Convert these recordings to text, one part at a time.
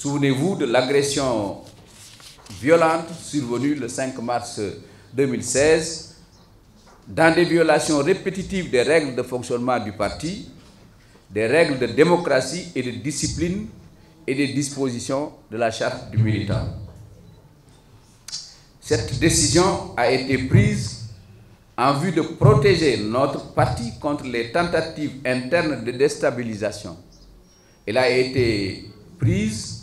Souvenez-vous de l'agression violente survenue le 5 mars 2016, dans des violations répétitives des règles de fonctionnement du parti, des règles de démocratie et de discipline et des dispositions de la charte du militant. Cette décision a été prise en vue de protéger notre parti contre les tentatives internes de déstabilisation. Elle a été prise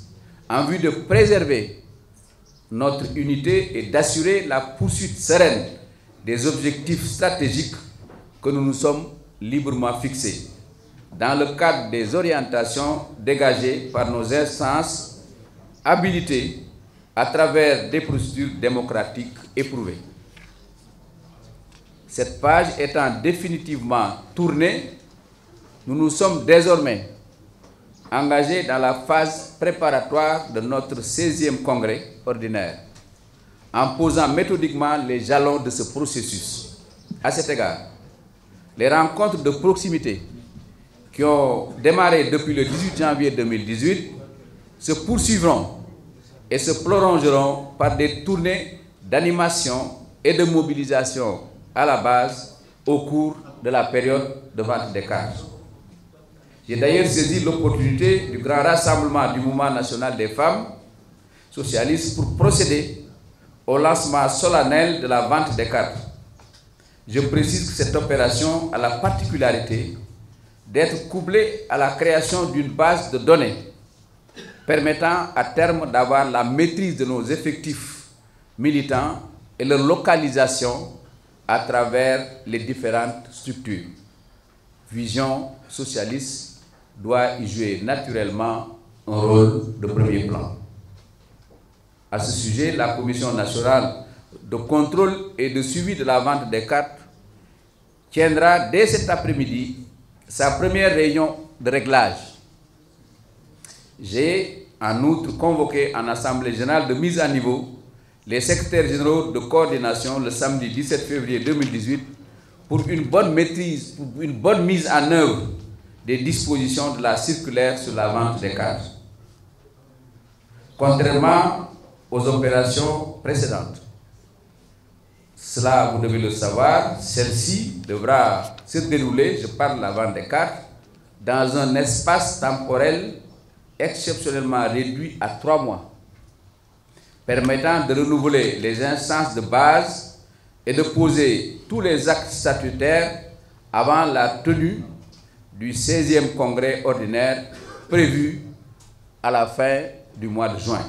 en vue de préserver notre unité et d'assurer la poursuite sereine des objectifs stratégiques que nous nous sommes librement fixés, dans le cadre des orientations dégagées par nos instances habilitées à travers des procédures démocratiques éprouvées. Cette page étant définitivement tournée, nous nous sommes désormais engagés dans la phase préparatoire de notre 16e congrès ordinaire, en posant méthodiquement les jalons de ce processus. À cet égard, les rencontres de proximité qui ont démarré depuis le 18 janvier 2018 se poursuivront et se prolongeront par des tournées d'animation et de mobilisation à la base au cours de la période de vente des cartes. J'ai d'ailleurs saisi l'opportunité du grand rassemblement du mouvement national des femmes socialistes pour procéder au lancement solennel de la vente des cartes. Je précise que cette opération a la particularité d'être couplée à la création d'une base de données permettant à terme d'avoir la maîtrise de nos effectifs militants et leur localisation à travers les différentes structures. Vision socialiste doit y jouer naturellement un rôle de premier plan. À ce sujet, la Commission nationale de contrôle et de suivi de la vente des cartes tiendra dès cet après-midi sa première réunion de réglage. J'ai en outre convoqué en Assemblée générale de mise à niveau les secrétaires généraux de coordination le samedi 17 février 2018 pour une bonne maîtrise, pour une bonne mise en œuvre des dispositions de la circulaire sur la vente des cartes. Contrairement aux opérations précédentes, cela vous devez le savoir, celle-ci devra se dérouler, je parle de la vente des cartes, dans un espace temporel exceptionnellement réduit à 3 mois, permettant de renouveler les instances de base et de poser tous les actes statutaires avant la tenue du 16e congrès ordinaire prévu à la fin du mois de juin.